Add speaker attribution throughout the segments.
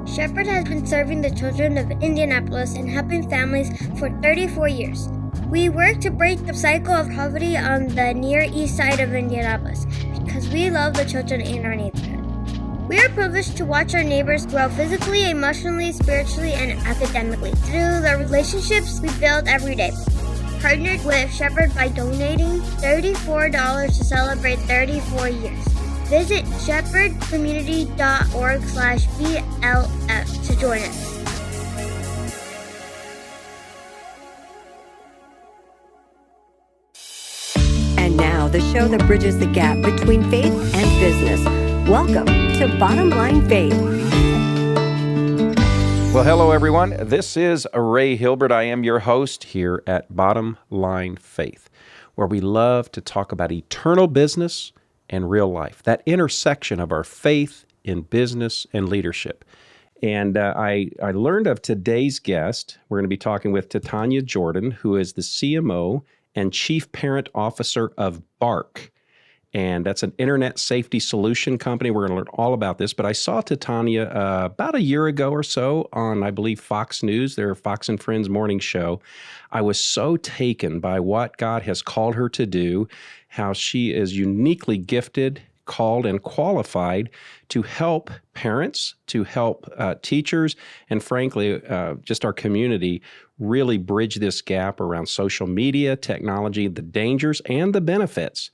Speaker 1: Shepherd has been serving the children of Indianapolis and helping families for 34 years. We work to break the cycle of poverty on the Near East Side of Indianapolis because we love the children in our neighborhood. We are privileged to watch our neighbors grow physically, emotionally, spiritually, and academically through the relationships we build every day. Partnered with Shepherd by donating $34 to celebrate 34 years. Visit shepherdcommunity.org/BLF to join us.
Speaker 2: And now, the show that bridges the gap between faith and business. Welcome to Bottom Line Faith.
Speaker 3: Well, hello, everyone. This is Ray Hilbert. I am your host here at Bottom Line Faith, where we love to talk about eternal business and real life, that intersection of our faith in business and leadership. And I learned of today's guest. We're going to be talking with Titania Jordan, who is the CMO and Chief Parent Officer of Bark. And that's an internet safety solution company. We're going to learn all about this. But I saw Titania about a year ago or so on, I believe, Fox News, their Fox and Friends morning show. I was so taken by what God has called her to do, how she is uniquely gifted, called, and qualified to help parents, to help teachers, and frankly, just our community really bridge this gap around social media, technology, the dangers, and the benefits.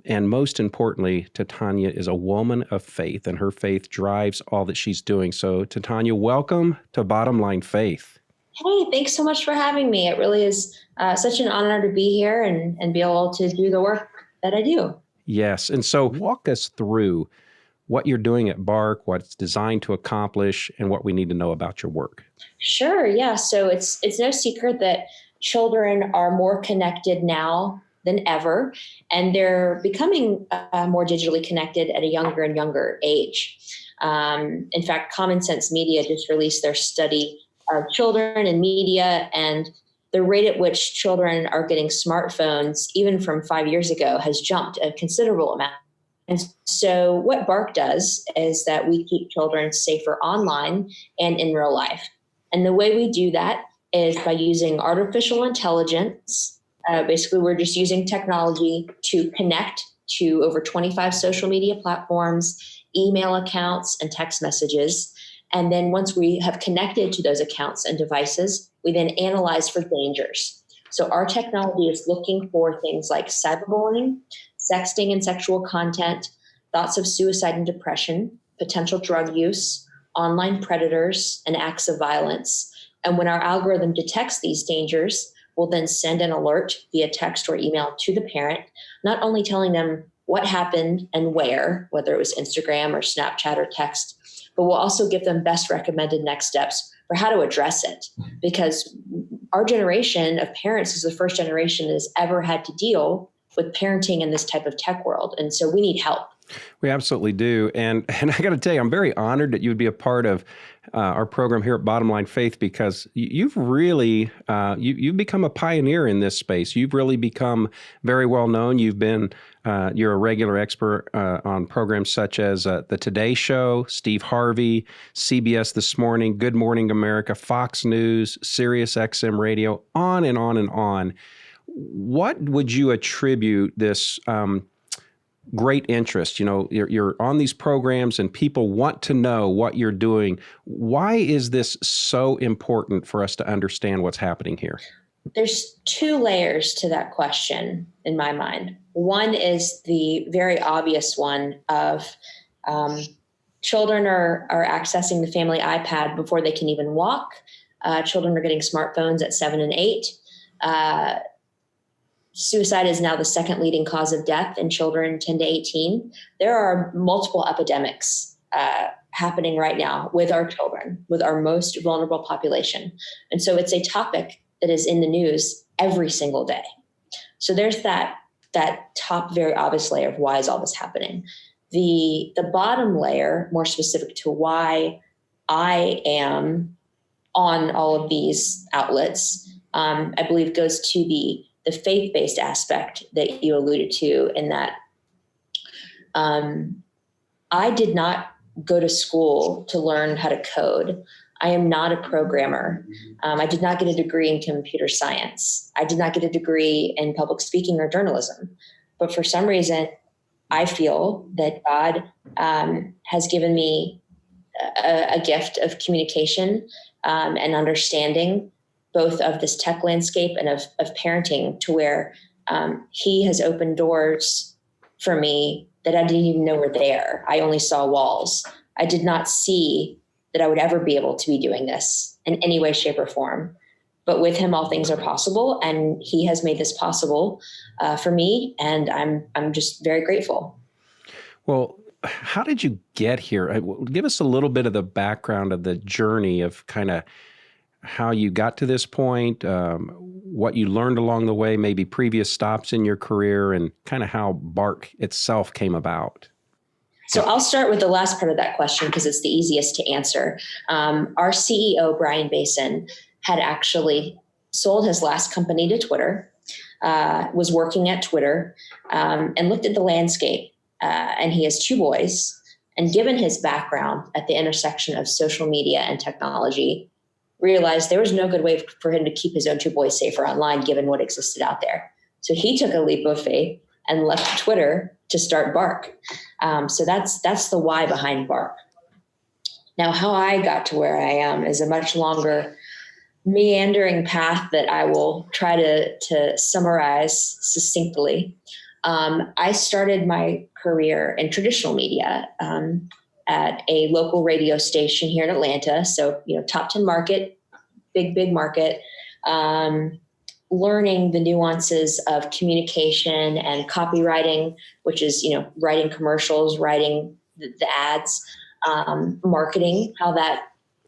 Speaker 3: And most importantly, Titania is a woman of faith, and her faith drives all that she's doing. So, Titania, welcome to Bottom Line Faith.
Speaker 4: Hey, thanks so much for having me. It really is such an honor to be here and be able to do the work that I do.
Speaker 3: Yes. And so walk us through what you're doing at Bark, what it's designed to accomplish, and what we need to know about your work.
Speaker 4: Sure. Yeah. So it's no secret that children are more connected now than ever, and they're becoming more digitally connected at a younger and younger age. In fact, Common Sense Media just released their study of children and media, and the rate at which children are getting smartphones, even from 5 years ago, has jumped a considerable amount. And so what Bark does is that we keep children safer online and in real life. And the way we do that is by using artificial intelligence. Basically, we're just using technology to connect to over 25 social media platforms, email accounts, and text messages. And then once we have connected to those accounts and devices, we then analyze for dangers. So our technology is looking for things like cyberbullying, sexting and sexual content, thoughts of suicide and depression, potential drug use, online predators, and acts of violence. And when our algorithm detects these dangers, we'll then send an alert via text or email to the parent, not only telling them what happened and where, whether it was Instagram or Snapchat or text, but we'll also give them best recommended next steps for how to address it. Because our generation of parents is the first generation that has ever had to deal with parenting in this type of tech world. And so we need help.
Speaker 3: We absolutely do. And I got to tell you, I'm very honored that you would be a part of our program here at Bottom Line Faith, because you've really, you've become a pioneer in this space. You've really become very well known. You're a regular expert on programs such as The Today Show, Steve Harvey, CBS This Morning, Good Morning America, Fox News, Sirius XM Radio, on and on and on. What would you attribute this great interest? You know, you're on these programs and people want to know what you're doing. Why is this so important for us to understand what's happening here?
Speaker 4: There's two layers to that question in my mind. One is the very obvious one of children are accessing the family iPad before they can even walk. Children are getting smartphones at 7 and 8. Suicide is now the second leading cause of death in children 10 to 18. There are multiple epidemics happening right now with our children, with our most vulnerable population. And so it's a topic that is in the news every single day. So there's that top very obvious layer of why is all this happening. The bottom layer, more specific to why I am on all of these outlets, I believe goes to the faith-based aspect that you alluded to, in that I did not go to school to learn how to code. I am not a programmer. I did not get a degree in computer science. I did not get a degree in public speaking or journalism. But for some reason, I feel that God has given me a gift of communication and understanding, both of this tech landscape and of parenting, to where he has opened doors for me that I didn't even know were there. I only saw walls. I did not see that I would ever be able to be doing this in any way, shape, or form. But with him, all things are possible, and he has made this possible for me, and I'm just very grateful.
Speaker 3: Well, how did you get here? Give us a little bit of the background of the journey of kind of how you got to this point, what you learned along the way, maybe previous stops in your career, and kind of how Bark itself came about.
Speaker 4: So I'll start with the last part of that question because it's the easiest to answer. Our CEO, Brian Basin, had actually sold his last company to Twitter, was working at Twitter, and looked at the landscape. And he has 2 boys. And given his background at the intersection of social media and technology, realized there was no good way for him to keep his own 2 boys safer online, given what existed out there. So he took a leap of faith and left Twitter to start Bark. So that's the why behind Bark. Now, how I got to where I am is a much longer, meandering path that I will try to summarize succinctly. I started my career in traditional media at a local radio station here in Atlanta. So, top 10 market, big market, learning the nuances of communication and copywriting, which is, writing commercials, writing the ads, marketing, how that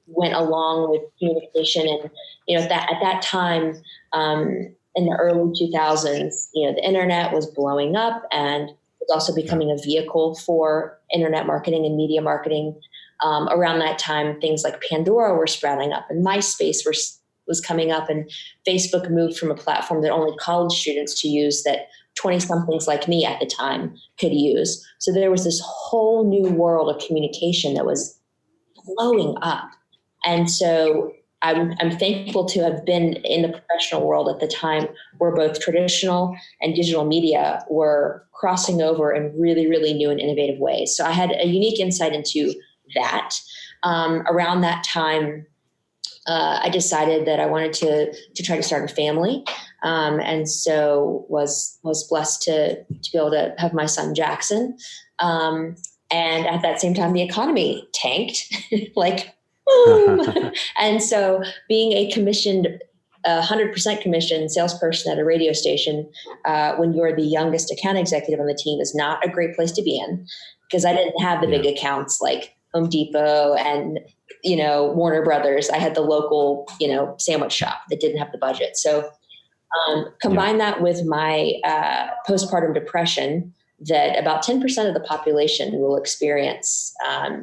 Speaker 4: went along with communication. And, at that time, in the early 2000s, the internet was blowing up and was also becoming a vehicle for internet marketing and media marketing. Around that time, things like Pandora were sprouting up, and MySpace was coming up, and Facebook moved from a platform that only college students to use that 20-somethings like me at the time could use. So there was this whole new world of communication that was blowing up. And so I'm thankful to have been in the professional world at the time where both traditional and digital media were crossing over in really, really new and innovative ways. So I had a unique insight into that. Around that time, I decided that I wanted to try to start a family. And so was blessed to be able to have my son, Jackson. And at that same time, the economy tanked, like, boom. And so being a 100% commissioned salesperson at a radio station, when you're the youngest account executive on the team, is not a great place to be in, because I didn't have the big accounts like Home Depot and, Warner Brothers. I had the local, sandwich shop that didn't have the budget. So combine that with my postpartum depression that about 10% of the population will experience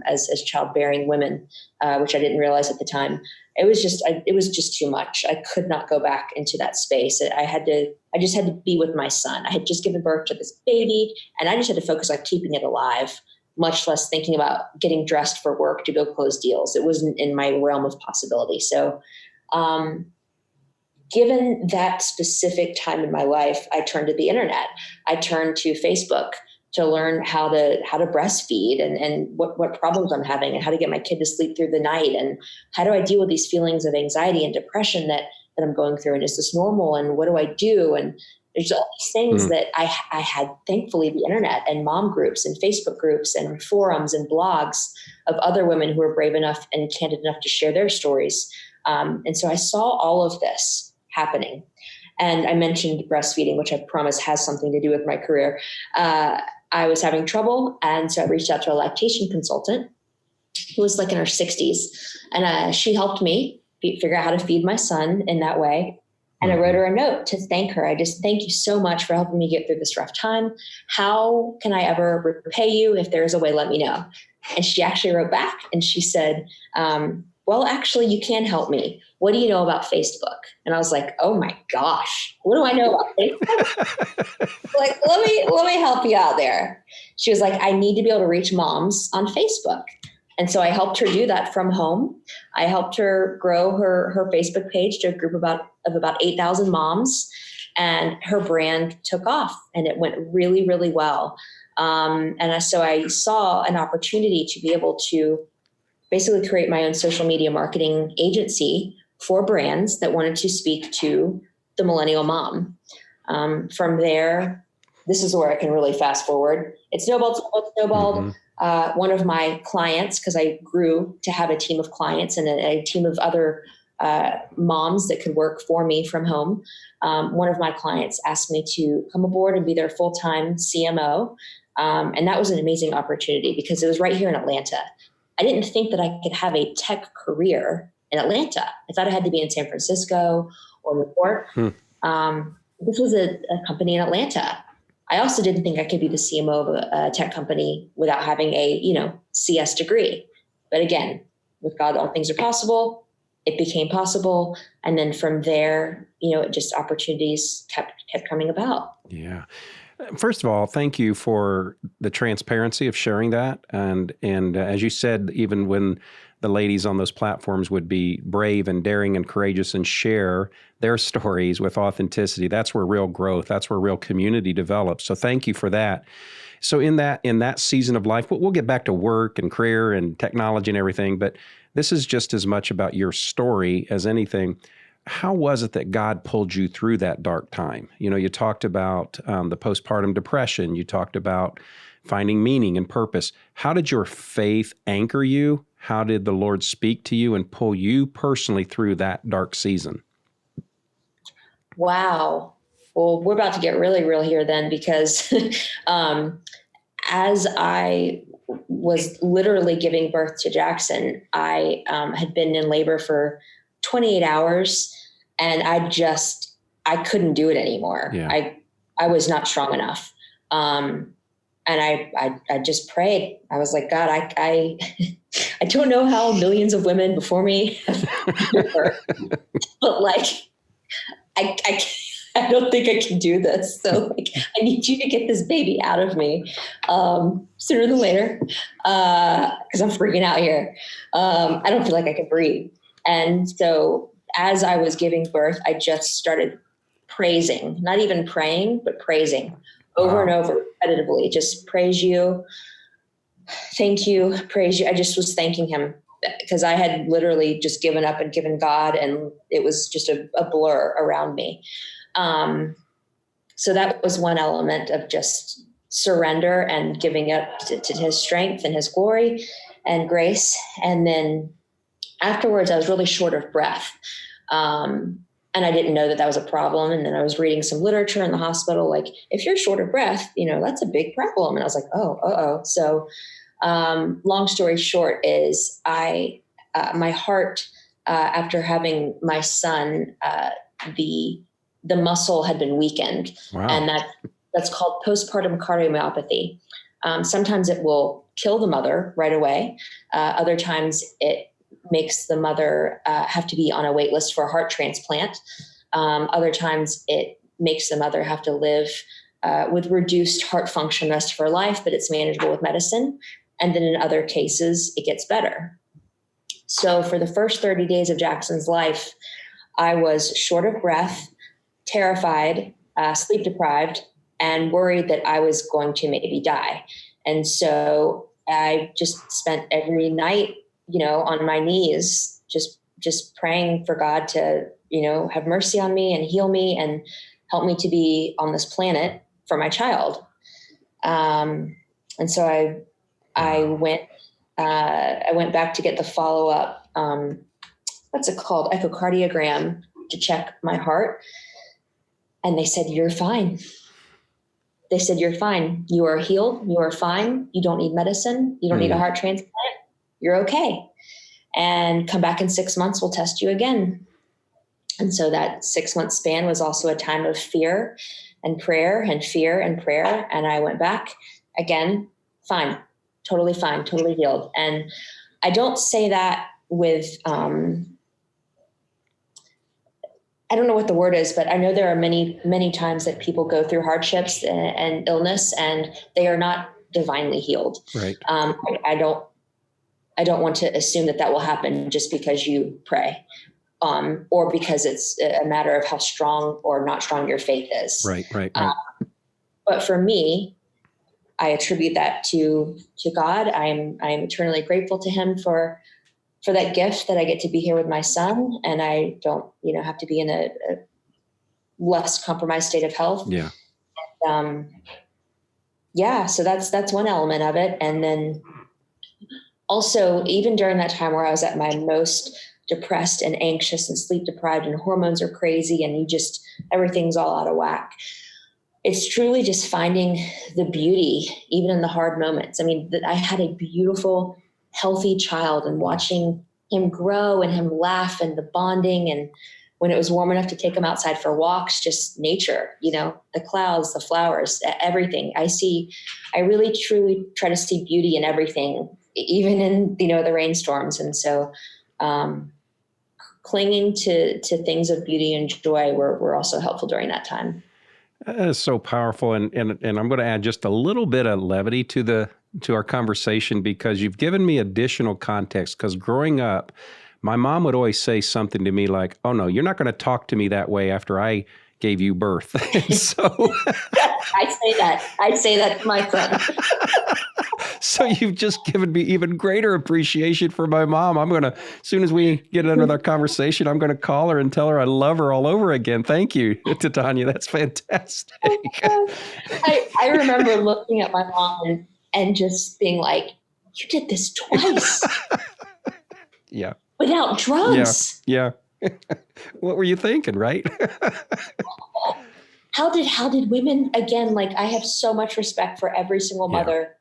Speaker 4: as childbearing women, which I didn't realize at the time. It was just too much. I could not go back into that space. I just had to be with my son. I had just given birth to this baby, and I just had to focus on keeping it alive, much less thinking about getting dressed for work to go close deals. It wasn't in my realm of possibility. So, given that specific time in my life, I turned to the internet. I turned to Facebook to learn how to breastfeed and what problems I'm having and how to get my kid to sleep through the night, and how do I deal with these feelings of anxiety and depression that I'm going through, and is this normal, and what do I do? And there's all these things that I had, thankfully, the internet and mom groups and Facebook groups and forums and blogs of other women who were brave enough and candid enough to share their stories. And so I saw all of this happening. And I mentioned breastfeeding, which I promise has something to do with my career. I was having trouble, and so I reached out to a lactation consultant who was like in her 60s, and she helped me figure out how to feed my son in that way. And I wrote her a note to thank her. I just thank you so much for helping me get through this rough time. How can I ever repay you? If there is a way, let me know. And she actually wrote back, and she said, well, actually, you can help me. What do you know about Facebook? And I was like, oh my gosh, what do I know about Facebook? Like, let me help you out there. She was like, I need to be able to reach moms on Facebook. And so I helped her do that from home. I helped her grow her Facebook page to a group of about 8,000 moms, and her brand took off, and it went really, really well. So I saw an opportunity to be able to basically create my own social media marketing agency for brands that wanted to speak to the millennial mom. From there, this is where I can really fast forward. It snowballed.
Speaker 3: Mm-hmm.
Speaker 4: One of my clients, because I grew to have a team of clients and a team of other moms that could work for me from home. One of my clients asked me to come aboard and be their full-time CMO. And that was an amazing opportunity because it was right here in Atlanta. I didn't think that I could have a tech career in Atlanta. I thought I had to be in San Francisco or New York. This was a company in Atlanta. I also didn't think I could be the CMO of a tech company without having a, CS degree. But again, with God, all things are possible. It became possible. And then from there, just opportunities kept coming about.
Speaker 3: Yeah. First of all, thank you for the transparency of sharing that. And as you said, even when the ladies on those platforms would be brave and daring and courageous and share their stories with authenticity, that's where real growth, that's where real community develops. So thank you for that. So in that season of life, we'll get back to work and career and technology and everything, but this is just as much about your story as anything. How was it that God pulled you through that dark time? You talked about the postpartum depression. You talked about finding meaning and purpose. How did your faith anchor you? How did the Lord speak to you and pull you personally through that dark season?
Speaker 4: Wow. Well, we're about to get really real here then, because as I was literally giving birth to Jackson, I had been in labor for 28 hours and I couldn't do it anymore.
Speaker 3: Yeah.
Speaker 4: I was not strong enough. And I just prayed. I was like, God, I don't know how millions of women before me have but I don't think I can do this. So I need you to get this baby out of me sooner than later, because I'm freaking out here. I don't feel like I can breathe. And so as I was giving birth, I just started praising, not even praying, but praising over and over repetitively. Just praise you. Thank you. Praise you. I just was thanking him because I had literally just given up and given God, and it was just a blur around me. So that was one element of just surrender and giving up to his strength and his glory and grace. And then afterwards, I was really short of breath. And I didn't know that was a problem. And then I was reading some literature in the hospital, like, if you're short of breath, that's a big problem. And I was like, oh. So long story short is my heart, after having my son, the muscle had been weakened.
Speaker 3: Wow.
Speaker 4: And that's called postpartum cardiomyopathy. Sometimes it will kill the mother right away. Other times it makes the mother have to be on a wait list for a heart transplant. Other times it makes the mother have to live with reduced heart function the rest of her life, but it's manageable with medicine. And then in other cases, it gets better. So for the first 30 days of Jackson's life, I was short of breath, terrified, sleep deprived, and worried that I was going to maybe die. And so I just spent every night, on my knees, just praying for God to, have mercy on me and heal me and help me to be on this planet for my child. And so I went back to get the follow-up, what's it called? Echocardiogram to check my heart. And they said, you're fine. They said, you're fine. You are healed. You are fine. You don't need medicine. You don't need a heart transplant. You're okay. And come back in 6 months, we'll test you again. And so that 6-month span was also a time of fear and prayer and fear and prayer. And I went back again, fine, totally healed. And I don't say that with, I don't know what the word is, but I know there are many, many times that people go through hardships and illness and they are not divinely healed.
Speaker 3: Right.
Speaker 4: I don't want to assume that will happen just because you pray, or because it's a matter of how strong or not strong your faith is.
Speaker 3: Right.
Speaker 4: But for me, I attribute that to God. I'm eternally grateful to Him for that gift that I get to be here with my son, and I don't, have to be in a less compromised state of health.
Speaker 3: Yeah.
Speaker 4: So that's one element of it. And then also, even during that time where I was at my most depressed and anxious and sleep deprived and hormones are crazy and everything's all out of whack, it's truly just finding the beauty, even in the hard moments. I mean, I had a beautiful, healthy child, and watching him grow and him laugh and the bonding. And when it was warm enough to take him outside for walks, just nature, the clouds, the flowers, everything. I really truly try to see beauty in everything, even in, the rainstorms. And so, clinging to things of beauty and joy were also helpful during that time.
Speaker 3: That is so powerful, and I'm going to add just a little bit of levity to our conversation, because you've given me additional context. Because growing up, my mom would always say something to me like, "Oh no, you're not going to talk to me that way after I gave you birth." So
Speaker 4: I say that to my son.
Speaker 3: So you've just given me even greater appreciation for my mom. As soon as we get into our conversation, I'm going to call her and tell her I love her all over again. Thank you, Titania. That's fantastic.
Speaker 4: I remember looking at my mom and just being like, you did this twice.
Speaker 3: Yeah.
Speaker 4: Without drugs.
Speaker 3: Yeah. What were you thinking, right?
Speaker 4: How did women, again, like, I have so much respect for every single mother,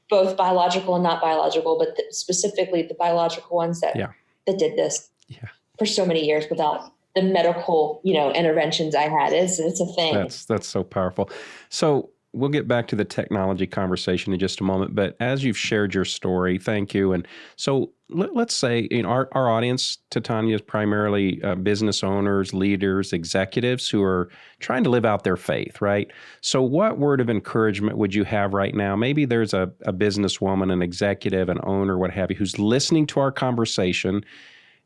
Speaker 4: both biological and not biological, but specifically the biological ones that did this for so many years without the medical, interventions I had. It's a thing.
Speaker 3: That's so powerful. So we'll get back to the technology conversation in just a moment, but as you've shared your story, thank you. And so let's say, our audience, Titania, is primarily business owners, leaders, executives who are trying to live out their faith, right? So what word of encouragement would you have right now? Maybe there's a businesswoman, an executive, an owner, what have you, who's listening to our conversation,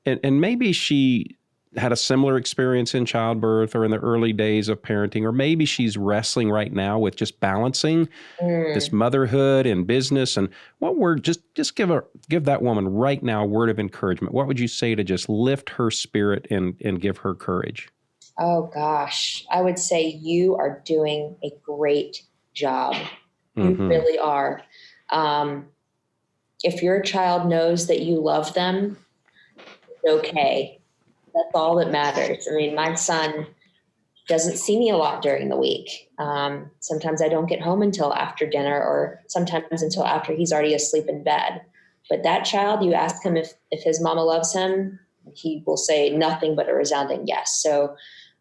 Speaker 3: and maybe she had a similar experience in childbirth or in the early days of parenting, or maybe she's wrestling right now with just balancing this motherhood and business. And what word, just give that woman right now a word of encouragement. What would you say to just lift her spirit and give her courage?
Speaker 4: Oh gosh, I would say you are doing a great job. You really are. If your child knows that you love them, it's okay. That's all that matters. I mean, my son doesn't see me a lot during the week. Sometimes I don't get home until after dinner, or sometimes until after he's already asleep in bed. But that child, you ask him if his mama loves him, he will say nothing but a resounding yes. So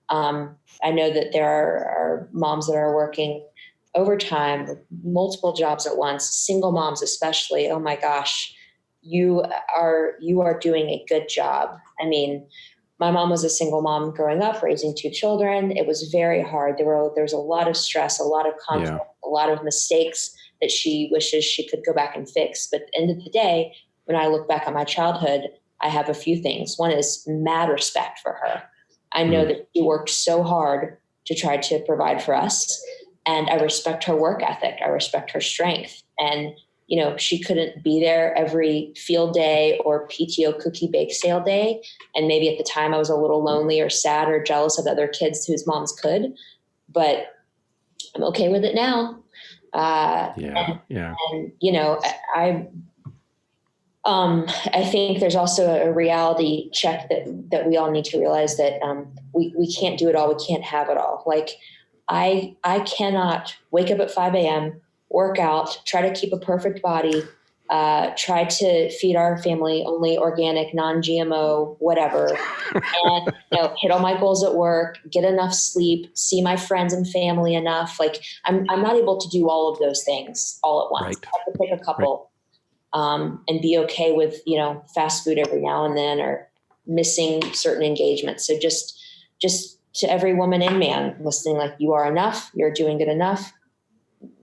Speaker 4: I know that there are moms that are working overtime, with multiple jobs at once, single moms especially. Oh my gosh, you are doing a good job. I mean, my mom was a single mom growing up, raising 2 children. It was very hard. There was a lot of stress, a lot of conflict, a lot of mistakes that she wishes she could go back and fix. But at the end of the day, when I look back on my childhood, I have a few things. One is mad respect for her. I know that she worked so hard to try to provide for us. And I respect her work ethic. I respect her strength. And she couldn't be there every field day or PTO cookie bake sale day. And maybe at the time I was a little lonely or sad or jealous of other kids whose moms could, but I'm okay with it now. And I think there's also a reality check that we all need to realize that we can't do it all. We can't have it all. Like I cannot wake up at 5 a.m., work out, try to keep a perfect body, try to feed our family only organic, non-GMO, whatever, and hit all my goals at work, get enough sleep, see my friends and family enough. Like I'm not able to do all of those things all at once.
Speaker 3: Right.
Speaker 4: I have to pick a couple, and be okay with fast food every now and then, or missing certain engagements. So just to every woman and man listening, like, you are enough, you're doing good enough.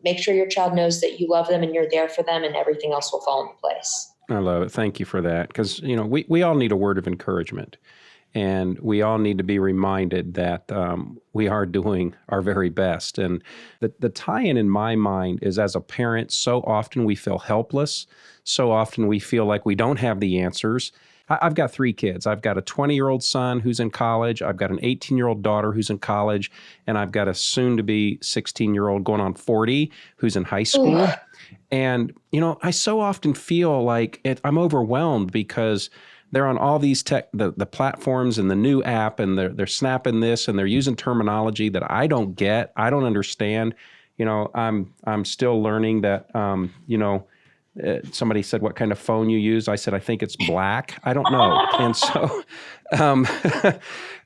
Speaker 4: make sure your child knows that you love them and you're there for them, and everything else will fall into place.
Speaker 3: I love it. Thank you for that. Because, we all need a word of encouragement. And we all need to be reminded that we are doing our very best. And the tie-in in my mind is, as a parent, so often we feel helpless. So often we feel like we don't have the answers. I've got 3 kids. I've got a 20-year-old son who's in college. I've got an 18-year-old daughter who's in college. And I've got a soon-to-be 16-year-old going on 40 who's in high school. Ooh. And, I so often feel like I'm overwhelmed because they're on all these the platforms and the new app, and they're snapping this, and they're using terminology that I don't get. I don't understand. I'm still learning that, somebody said, what kind of phone you use? I said, I think it's black. I don't know. And so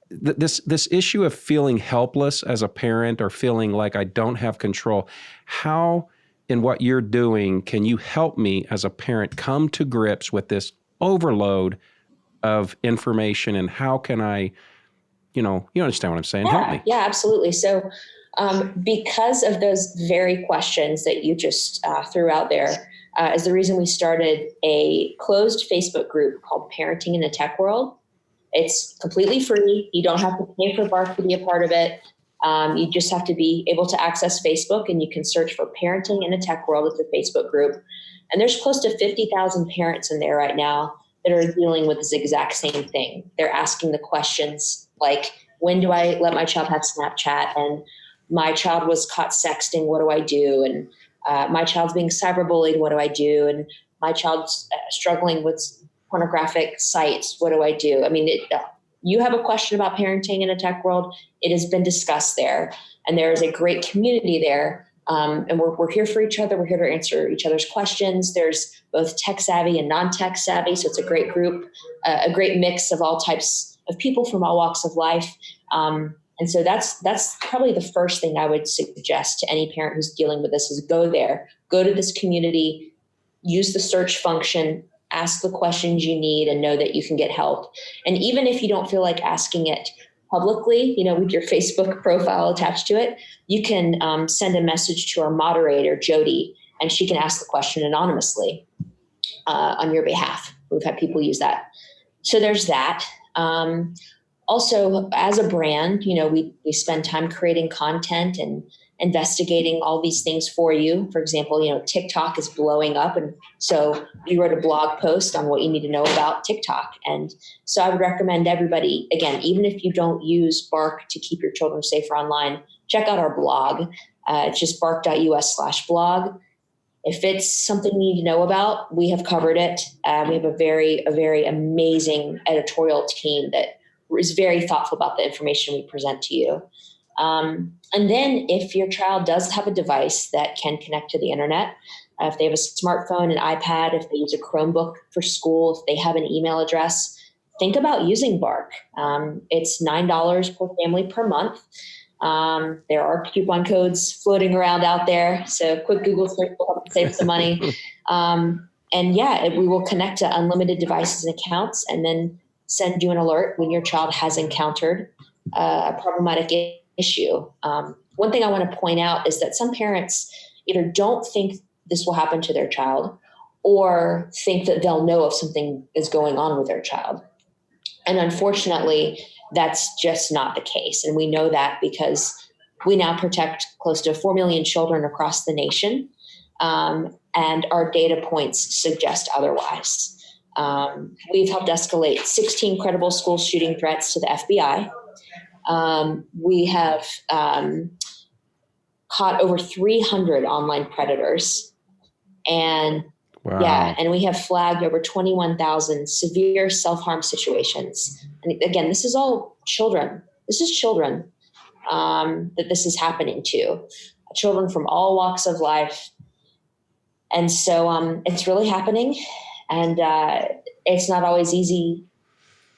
Speaker 3: this issue of feeling helpless as a parent, or feeling like I don't have control, how, in what you're doing, can you help me as a parent come to grips with this overload of information, and how can I, you understand what I'm saying? Help me.
Speaker 4: Yeah, absolutely. So because of those very questions that you just threw out there, is the reason we started a closed Facebook group called Parenting in the Tech World. It's completely free. You don't have to pay for Bark to be a part of it. You just have to be able to access Facebook, and you can search for Parenting in the Tech World. It's a Facebook group. And there's close to 50,000 parents in there right now that are dealing with this exact same thing. They're asking the questions like, when do I let my child have Snapchat? And my child was caught sexting. What do I do? And my child's being cyberbullied. What do I do? And my child's struggling with pornographic sites. What do I do? I mean, you have a question about parenting in a tech world. It has been discussed there. And there is a great community there. And we're here for each other. We're here to answer each other's questions. There's both tech savvy and non-tech savvy. So it's a great group, a great mix of all types of people from all walks of life. And so that's probably the first thing I would suggest to any parent who's dealing with this is go there, go to this community, use the search function, ask the questions you need, and know that you can get help. And even if you don't feel like asking it publicly, with your Facebook profile attached to it, you can send a message to our moderator, Jody, and she can ask the question anonymously on your behalf. We've had people use that. So there's that. Also, as a brand, we spend time creating content and investigating all these things for you. For example, TikTok is blowing up. And so we wrote a blog post on what you need to know about TikTok. And so I would recommend everybody, again, even if you don't use Bark to keep your children safer online, check out our blog. It's just bark.us/blog. If it's something you need to know about, we have covered it. We have a very amazing editorial team that is very thoughtful about the information we present to you. And then if your child does have a device that can connect to the internet, if they have a smartphone, an iPad, if they use a Chromebook for school, if they have an email address, think about using Bark. It's $9 per family per month. There are coupon codes floating around out there. So quick Google search will help save some money. We will connect to unlimited devices and accounts, and then send you an alert when your child has encountered a problematic issue. One thing I want to point out is that some parents either don't think this will happen to their child or think that they'll know if something is going on with their child. And unfortunately, that's just not the case. And we know that because we now protect close to 4 million children across the nation. And our data points suggest otherwise. We've helped escalate 16 credible school shooting threats to the FBI. We have caught over 300 online predators. And
Speaker 3: wow.
Speaker 4: And we have flagged over 21,000 severe self-harm situations. And again, this is all children. This is children that this is happening to. Children from all walks of life. And so it's really happening. And it's not always easy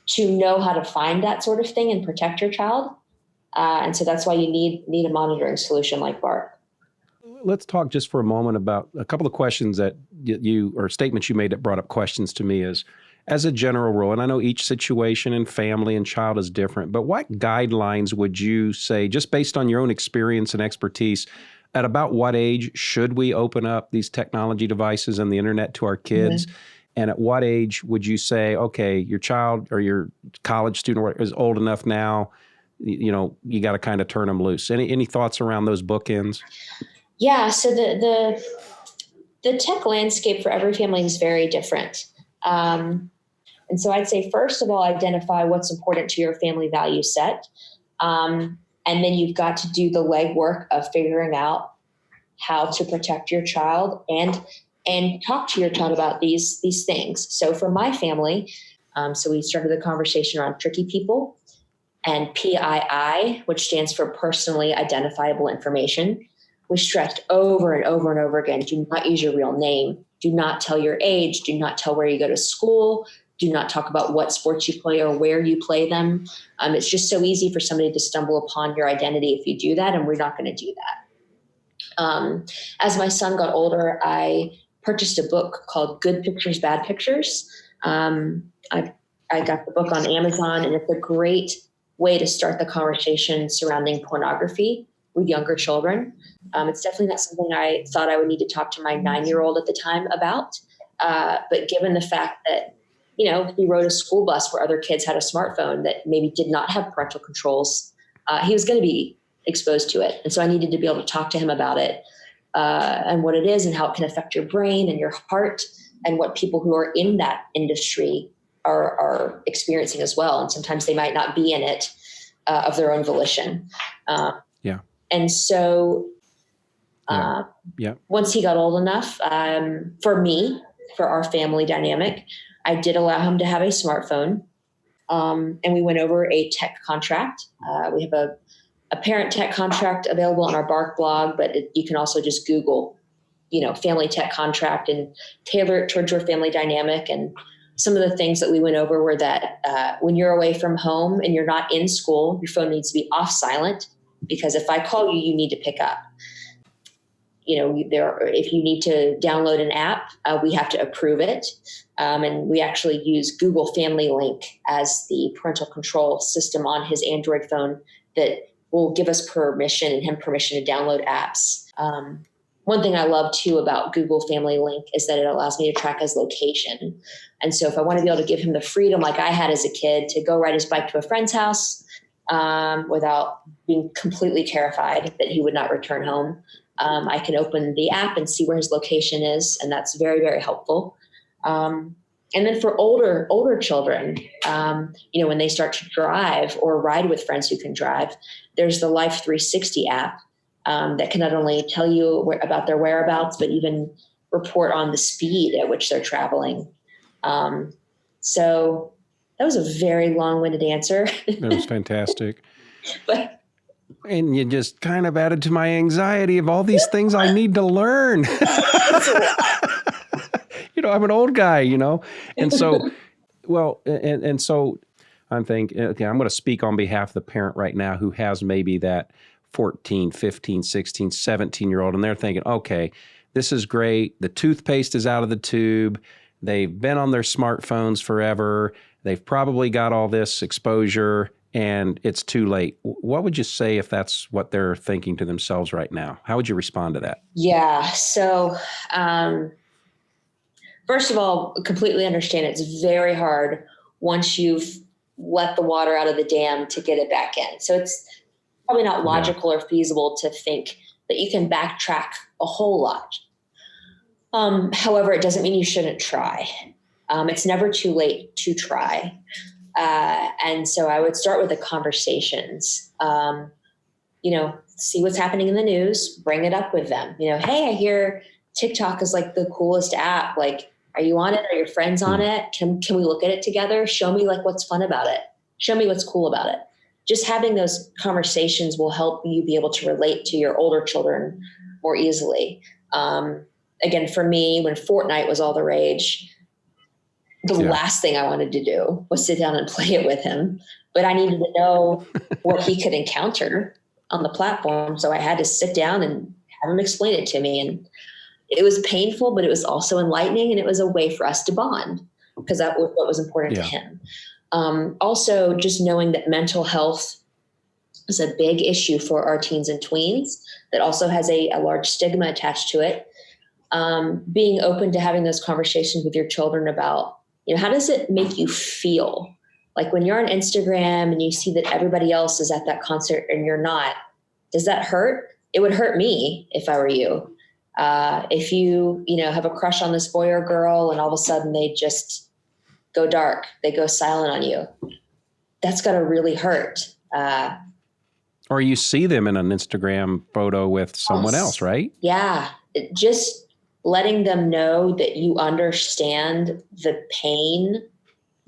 Speaker 4: to know how to find that sort of thing and protect your child. And so that's why you need a monitoring solution like Bark.
Speaker 3: Let's talk just for a moment about a couple of questions that you or statements you made that brought up questions to me as a general rule. And I know each situation and family and child is different, but what guidelines would you say, just based on your own experience and expertise, At about what age should we open up these technology devices and the internet to our kids?
Speaker 4: Mm-hmm.
Speaker 3: And at what age would you say, okay, your child or your college student is old enough now, you got to kind of turn them loose? Any thoughts around those bookends?
Speaker 4: Yeah. So the tech landscape for every family is very different. And so I'd say, first of all, identify what's important to your family value set. And then you've got to do the legwork of figuring out how to protect your child and talk to your child about these things. So for my family, so we started the conversation around tricky people and PII, which stands for personally identifiable information. We stressed over and over and over again, do not use your real name. Do not tell your age. Do not tell where you go to school. Do not talk about what sports you play or where you play them. It's just so easy for somebody to stumble upon your identity if you do that, and we're not going to do that. As my son got older, I purchased a book called Good Pictures, Bad Pictures. I got the book on Amazon, and it's a great way to start the conversation surrounding pornography with younger children. It's definitely not something I thought I would need to talk to my 9-year-old at the time about. But given the fact that, he rode a school bus where other kids had a smartphone that maybe did not have parental controls, he was going to be exposed to it. And so I needed to be able to talk to him about it and what it is and how it can affect your brain and your heart and what people who are in that industry are experiencing as well. And sometimes they might not be in it of their own volition. And so once he got old enough, for our family dynamic, I did allow him to have a smartphone. And we went over a tech contract. We have a parent tech contract available on our Bark blog, but you can also just Google, family tech contract and tailor it towards your family dynamic. And some of the things that we went over were that when you're away from home and you're not in school, your phone needs to be off silent, because if I call you, you need to pick up. If you need to download an app, we have to approve it. And we actually use Google Family Link as the parental control system on his Android phone that will give us permission and him permission to download apps. One thing I love too about Google Family Link is that it allows me to track his location. And so if I want to be able to give him the freedom like I had as a kid to go ride his bike to a friend's house without being completely terrified that he would not return home, I can open the app and see where his location is. And that's very, very helpful. And then for older children, when they start to drive or ride with friends who can drive, there's the Life 360 app that can not only tell you about their whereabouts, but even report on the speed at which they're traveling. So that was a very long-winded answer.
Speaker 3: That was fantastic.
Speaker 4: But
Speaker 3: and you just kind of added to my anxiety of all these things I need to learn. I'm an old guy, and so, and so I'm thinking, okay, I'm going to speak on behalf of the parent right now who has maybe that 14, 15, 16, 17-year-old, and they're thinking, okay, this is great. The toothpaste is out of the tube. They've been on their smartphones forever. They've probably got all this exposure, and it's too late. What would you say if that's what they're thinking to themselves right now? How would you respond to that?
Speaker 4: Yeah. So, first of all, completely understand it's very hard once you've let the water out of the dam to get it back in. So it's probably not logical or feasible to think that you can backtrack a whole lot. However, it doesn't mean you shouldn't try. It's never too late to try. And so I would start with the conversations, see what's happening in the news, bring it up with them. Hey, I hear TikTok is like the coolest app. Like, are you on it? Are your friends on it? Can we look at it together? Show me like what's fun about it. Show me what's cool about it. Just having those conversations will help you be able to relate to your older children more easily. Again, for me, when Fortnite was all the rage, the last thing I wanted to do was sit down and play it with him. But I needed to know what he could encounter on the platform. So I had to sit down and have him explain it to me. And it was painful, but it was also enlightening. And it was a way for us to bond because that was what was important to him. Also, just knowing that mental health is a big issue for our teens and tweens that also has a large stigma attached to it. Being open to having those conversations with your children about, how does it make you feel? Like when you're on Instagram and you see that everybody else is at that concert and you're not, does that hurt? It would hurt me if I were you. If you, have a crush on this boy or girl and all of a sudden they just go dark, they go silent on you, that's got to really hurt.
Speaker 3: Or you see them in an Instagram photo with someone else, right?
Speaker 4: Yeah. Just letting them know that you understand the pain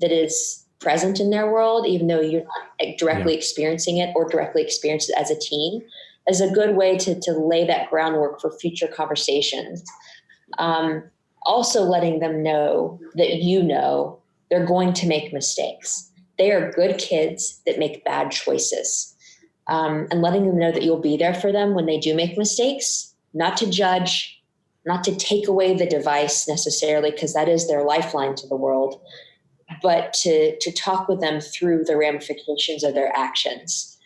Speaker 4: that is present in their world, even though you're not directly experiencing it or directly experienced it as a teen, is a good way to lay that groundwork for future conversations. Also letting them know that they're going to make mistakes. They are good kids that make bad choices. And letting them know that you'll be there for them when they do make mistakes, not to judge, not to take away the device necessarily, because that is their lifeline to the world, but to talk with them through the ramifications of their actions.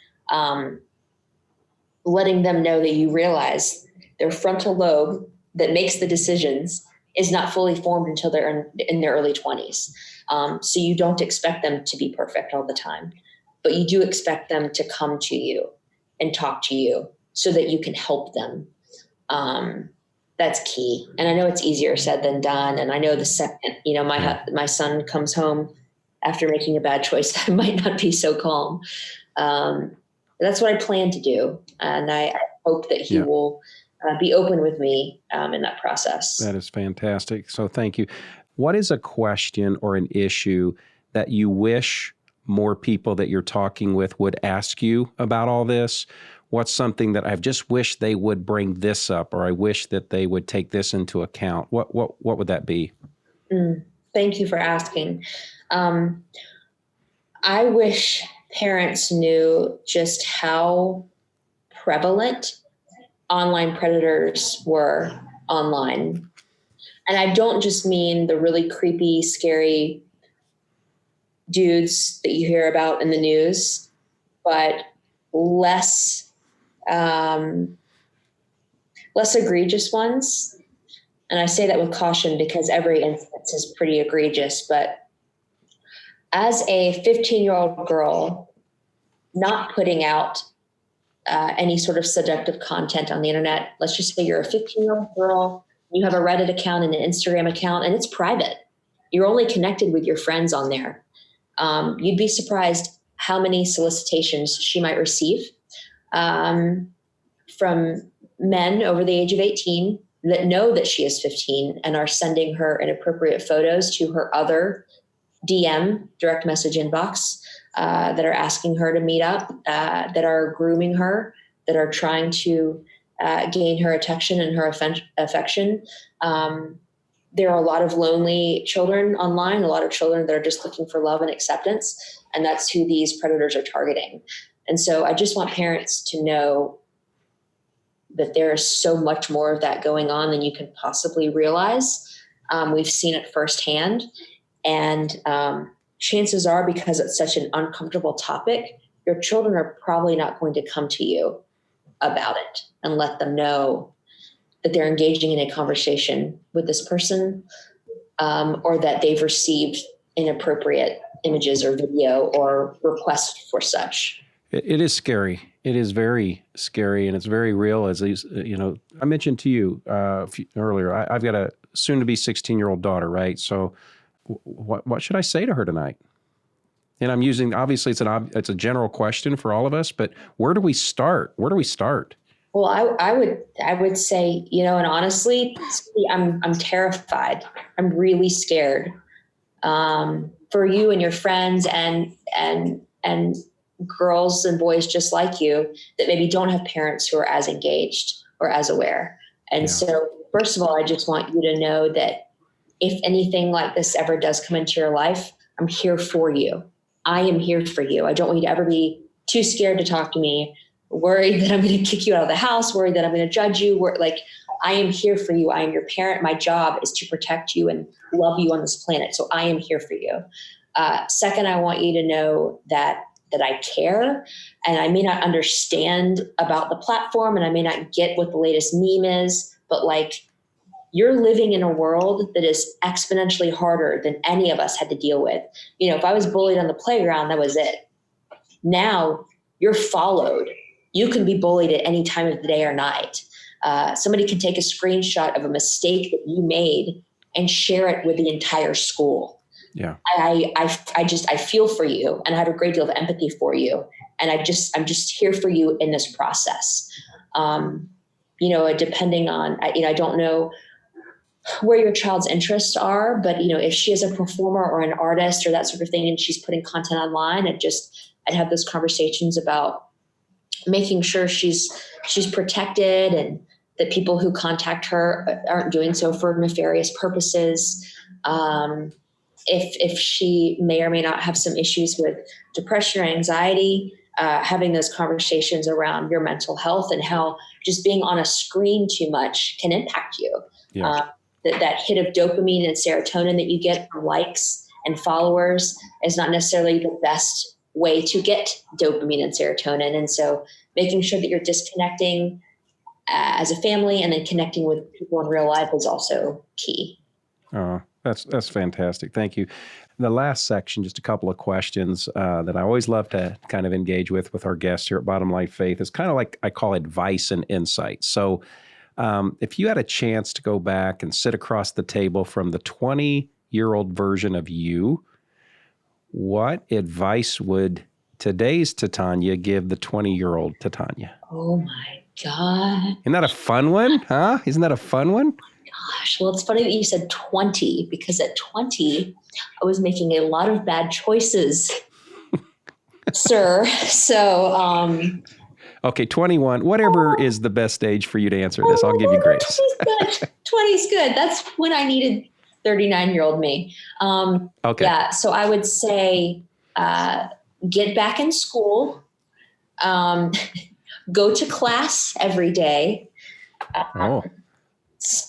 Speaker 4: Letting them know that you realize their frontal lobe that makes the decisions is not fully formed until they're in their early 20s. So you don't expect them to be perfect all the time, but you do expect them to come to you and talk to you so that you can help them. That's key. And I know it's easier said than done. And I know the second, my son comes home after making a bad choice, I might not be so calm. That's what I plan to do. And I hope that he will be open with me in that process.
Speaker 3: That is fantastic. So thank you. What is a question or an issue that you wish more people that you're talking with would ask you about all this? What's something that I just wish they would bring this up, or I wish that they would take this into account? What would that be?
Speaker 4: Thank you for asking. I wish parents knew just how prevalent online predators were online. And I don't just mean the really creepy, scary dudes that you hear about in the news, but less egregious ones. And I say that with caution because every instance is pretty egregious. But as a 15-year-old girl, not putting out any sort of seductive content on the internet, let's just say you're a 15-year-old girl, you have a Reddit account and an Instagram account, and it's private. You're only connected with your friends on there. You'd be surprised how many solicitations she might receive from men over the age of 18 that know that she is 15 and are sending her inappropriate photos to her other DM, direct message inbox, that are asking her to meet up, that are grooming her, that are trying to gain her attention and her affection. There are a lot of lonely children online, a lot of children that are just looking for love and acceptance, and that's who these predators are targeting. And so I just want parents to know that there is so much more of that going on than you can possibly realize. We've seen it firsthand. And chances are, because it's such an uncomfortable topic, your children are probably not going to come to you about it and let them know that they're engaging in a conversation with this person, or that they've received inappropriate images or video or requests for such.
Speaker 3: It is scary. It is very scary, and it's very real. As these, I mentioned to you earlier, I've got a soon-to-be 16-year-old daughter, right? So, what should I say to her tonight? And I'm using, obviously, it's a general question for all of us, but where do we start? Where do we start?
Speaker 4: Well, I would say, and honestly, I'm terrified. I'm really scared for you and your friends and girls and boys just like you that maybe don't have parents who are as engaged or as aware. And so, first of all, I just want you to know that if anything like this ever does come into your life, I'm here for you. I am here for you. I don't want you to ever be too scared to talk to me, worried that I'm going to kick you out of the house, worried that I'm going to judge you. I am here for you. I am your parent. My job is to protect you and love you on this planet. So I am here for you. Second, I want you to know that that I care, and I may not understand about the platform, and I may not get what the latest meme is, but like, you're living in a world that is exponentially harder than any of us had to deal with. You know, if I was bullied on the playground, that was it. Now you're followed. You can be bullied at any time of the day or night. Somebody can take a screenshot of a mistake that you made and share it with the entire school.
Speaker 3: Yeah.
Speaker 4: I feel for you, and I have a great deal of empathy for you. And I'm just here for you in this process. Depending on, I don't know where your child's interests are, but if she is a performer or an artist or that sort of thing, and she's putting content online, I'd have those conversations about making sure she's protected, and that people who contact her aren't doing so for nefarious purposes. If she may or may not have some issues with depression or anxiety, having those conversations around your mental health and how just being on a screen too much can impact you.
Speaker 3: Yeah.
Speaker 4: That hit of dopamine and serotonin that you get from likes and followers is not necessarily the best way to get dopamine and serotonin. And so making sure that you're disconnecting as a family and then connecting with people in real life is also key.
Speaker 3: Oh, that's fantastic. Thank you. The last section, just a couple of questions that I always love to kind of engage with our guests here at Bottom Line Faith is kind of like I call advice and insight. So if you had a chance to go back and sit across the table from the 20-year-old version of you, what advice would today's Titania give the 20-year-old Titania?
Speaker 4: Oh my God.
Speaker 3: Isn't that a fun one? Huh? Isn't that a fun one?
Speaker 4: Gosh, well, it's funny that you said 20, because at 20, I was making a lot of bad choices, sir. So,
Speaker 3: okay, 21, whatever is the best age for you to answer this. I'll give you grace.
Speaker 4: 20's good. That's when I needed 39-year-old me.
Speaker 3: Okay.
Speaker 4: Yeah, so I would say get back in school, go to class every day.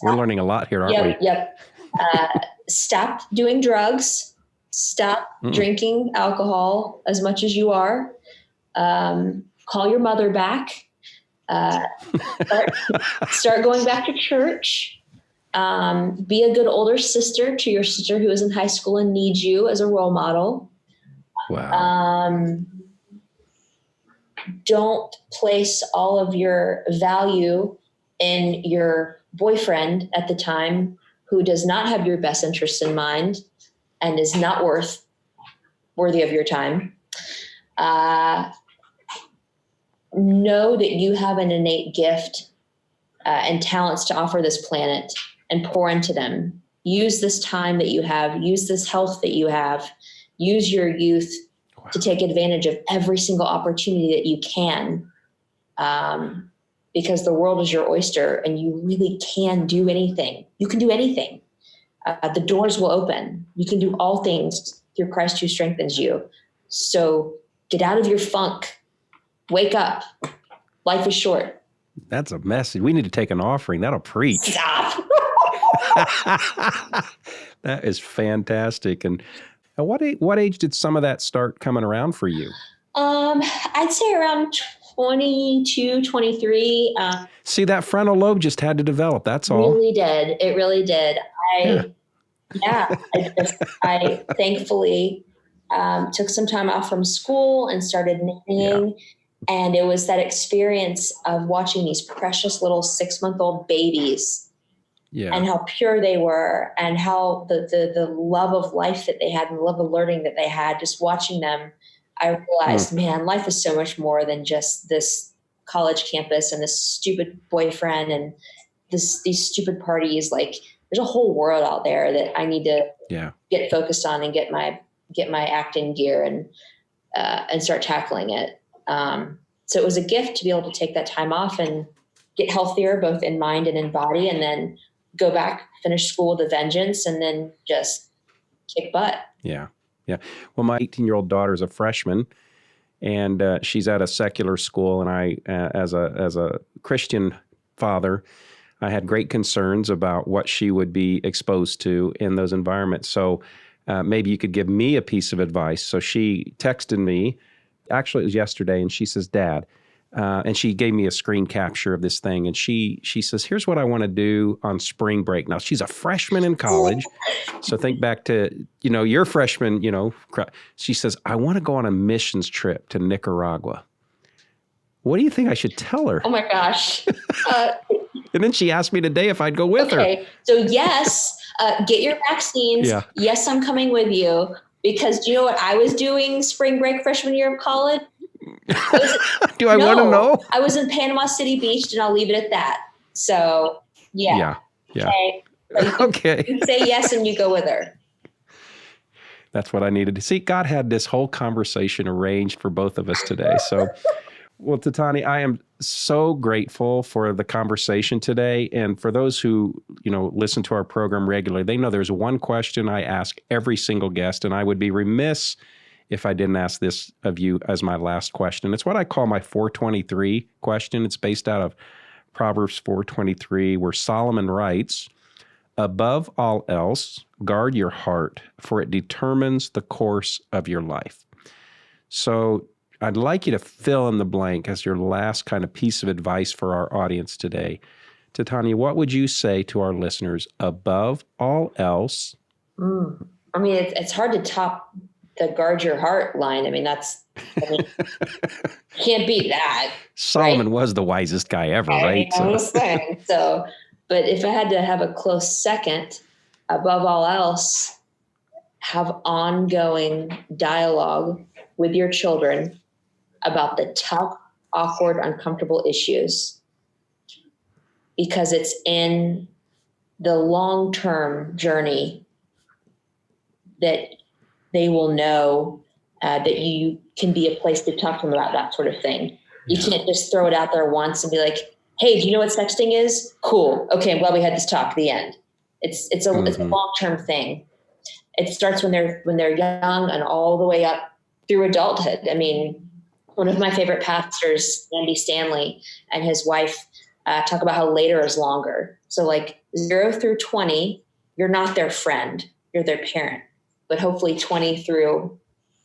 Speaker 3: We're learning a lot here, aren't we?
Speaker 4: Yep. Stop doing drugs. Stop drinking alcohol as much as you are. Call your mother back. Start going back to church. Be a good older sister to your sister who is in high school and needs you as a role model.
Speaker 3: Wow.
Speaker 4: Don't place all of your value in your boyfriend at the time who does not have your best interests in mind and is not worthy of your time. Know that you have an innate gift and talents to offer this planet, and pour into them. Use this time that you have, use this health that you have, use your youth to take advantage of every single opportunity that you can. Because the world is your oyster and you really can do anything. You can do anything. The doors will open. You can do all things through Christ who strengthens you. So get out of your funk. Wake up. Life is short.
Speaker 3: That's a message. We need to take an offering. That'll preach.
Speaker 4: Stop.
Speaker 3: That is fantastic. And what age did some of that start coming around for you?
Speaker 4: I'd say around 22, 23.
Speaker 3: See, that frontal lobe just had to develop. That's all.
Speaker 4: Really did. It really did. I thankfully took some time off from school and started nannying. Yeah. And it was that experience of watching these precious little 6-month-old babies and how pure they were and how the love of life that they had and the love of learning that they had, just watching them. I realized, man, life is so much more than just this college campus and this stupid boyfriend and these stupid parties. Like, there's a whole world out there that I need to get focused on and get my act in gear and start tackling it. So it was a gift to be able to take that time off and get healthier, both in mind and in body, and then go back, finish school with a vengeance, and then just kick butt.
Speaker 3: Yeah. Yeah. Well, my 18-year-old daughter is a freshman, and she's at a secular school. And I, as a Christian father, I had great concerns about what she would be exposed to in those environments. So maybe you could give me a piece of advice. So she texted me actually it was yesterday, and she says, Dad, and she gave me a screen capture of this thing, and she says, here's what I want to do on spring break. Now, she's a freshman in college, so think back to, your freshman, she says, I want to go on a missions trip to Nicaragua. What do you think I should tell her?
Speaker 4: Oh my gosh.
Speaker 3: And then she asked me today if I'd go with her.
Speaker 4: Okay, so yes, get your vaccines.
Speaker 3: Yeah.
Speaker 4: Yes, I'm coming with you, because do you know what I was doing spring break freshman year of college?
Speaker 3: Do I want to know?
Speaker 4: I was in Panama City Beach, and I'll leave it at that. So, yeah. Okay.
Speaker 3: Okay.
Speaker 4: You say yes and you go with her.
Speaker 3: That's what I needed to see. God had this whole conversation arranged for both of us today. So, well, Titania, I am so grateful for the conversation today. And for those who, listen to our program regularly, they know there's one question I ask every single guest, and I would be remiss if I didn't ask this of you as my last question. It's what I call my 423 question. It's based out of Proverbs 4:23, where Solomon writes, above all else, guard your heart, for it determines the course of your life. So I'd like you to fill in the blank as your last kind of piece of advice for our audience today. Titania, what would you say to our listeners above all else?
Speaker 4: I mean, it's hard to top the guard your heart line. I mean, can't beat that.
Speaker 3: Solomon was the wisest guy ever, right?
Speaker 4: I was saying. So, but if I had to have a close second, above all else, have ongoing dialogue with your children about the tough, awkward, uncomfortable issues, because it's in the long-term journey that they will know that you can be a place to talk to them about that sort of thing. You can't just throw it out there once and be like, hey, do you know what sexting is? Cool. Okay, I'm glad we had this talk. The end. It's a long-term thing. It starts when they're young and all the way up through adulthood. I mean, one of my favorite pastors, Andy Stanley, and his wife talk about how later is longer. So like 0 through 20, you're not their friend, you're their parent. But hopefully 20 through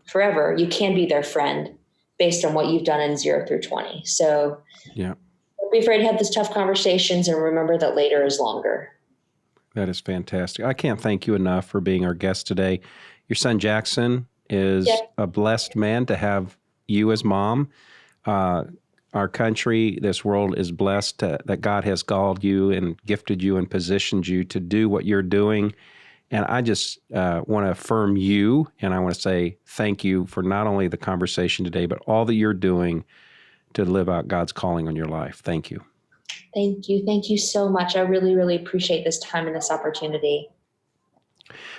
Speaker 4: forever, you can be their friend based on what you've done in 0 through 20. So don't be afraid to have these tough conversations, and remember that later is longer.
Speaker 3: That is fantastic. I can't thank you enough for being our guest today. Your son Jackson is a blessed man to have you as mom. Our country, this world is blessed that God has called you and gifted you and positioned you to do what you're doing. And I just want to affirm you, and I want to say thank you for not only the conversation today, but all that you're doing to live out God's calling on your life. Thank you.
Speaker 4: Thank you. Thank you so much. I really, really appreciate this time and this opportunity.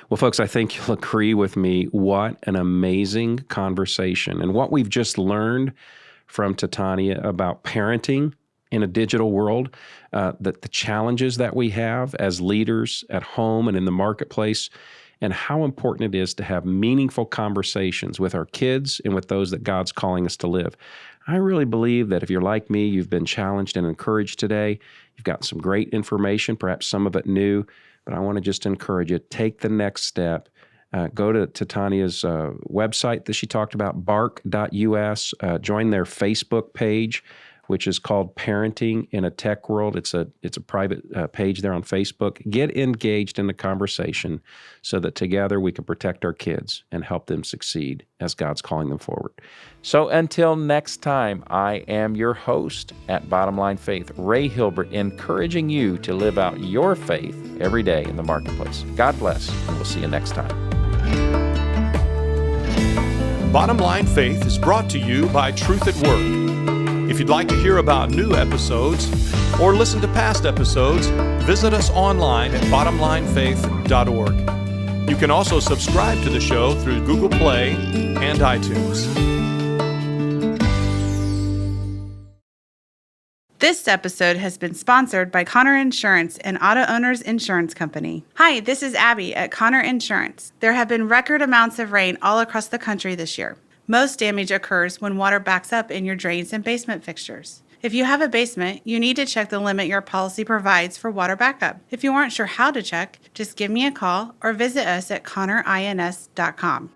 Speaker 3: Well, folks, I think you'll agree with me. What an amazing conversation. And what we've just learned from Titania about parenting in a digital world, that the challenges that we have as leaders at home and in the marketplace, and how important it is to have meaningful conversations with our kids and with those that God's calling us to live. I really believe that if you're like me, you've been challenged and encouraged today. You've gotten some great information, perhaps some of it new, but I want to just encourage you, take the next step. Go to Titania's website that she talked about, bark.us. Join their Facebook page, which is called Parenting in a Tech World. It's a private page there on Facebook. Get engaged in the conversation so that together we can protect our kids and help them succeed as God's calling them forward. So until next time, I am your host at Bottom Line Faith, Ray Hilbert, encouraging you to live out your faith every day in the marketplace. God bless, and we'll see you next time.
Speaker 5: Bottom Line Faith is brought to you by Truth at Work. If you'd like to hear about new episodes or listen to past episodes, visit us online at bottomlinefaith.org. You can also subscribe to the show through Google Play and iTunes.
Speaker 6: This episode has been sponsored by Connor Insurance, an auto owner's insurance company. Hi, this is Abby at Connor Insurance. There have been record amounts of rain all across the country this year. Most damage occurs when water backs up in your drains and basement fixtures. If you have a basement, you need to check the limit your policy provides for water backup. If you aren't sure how to check, just give me a call or visit us at connorins.com.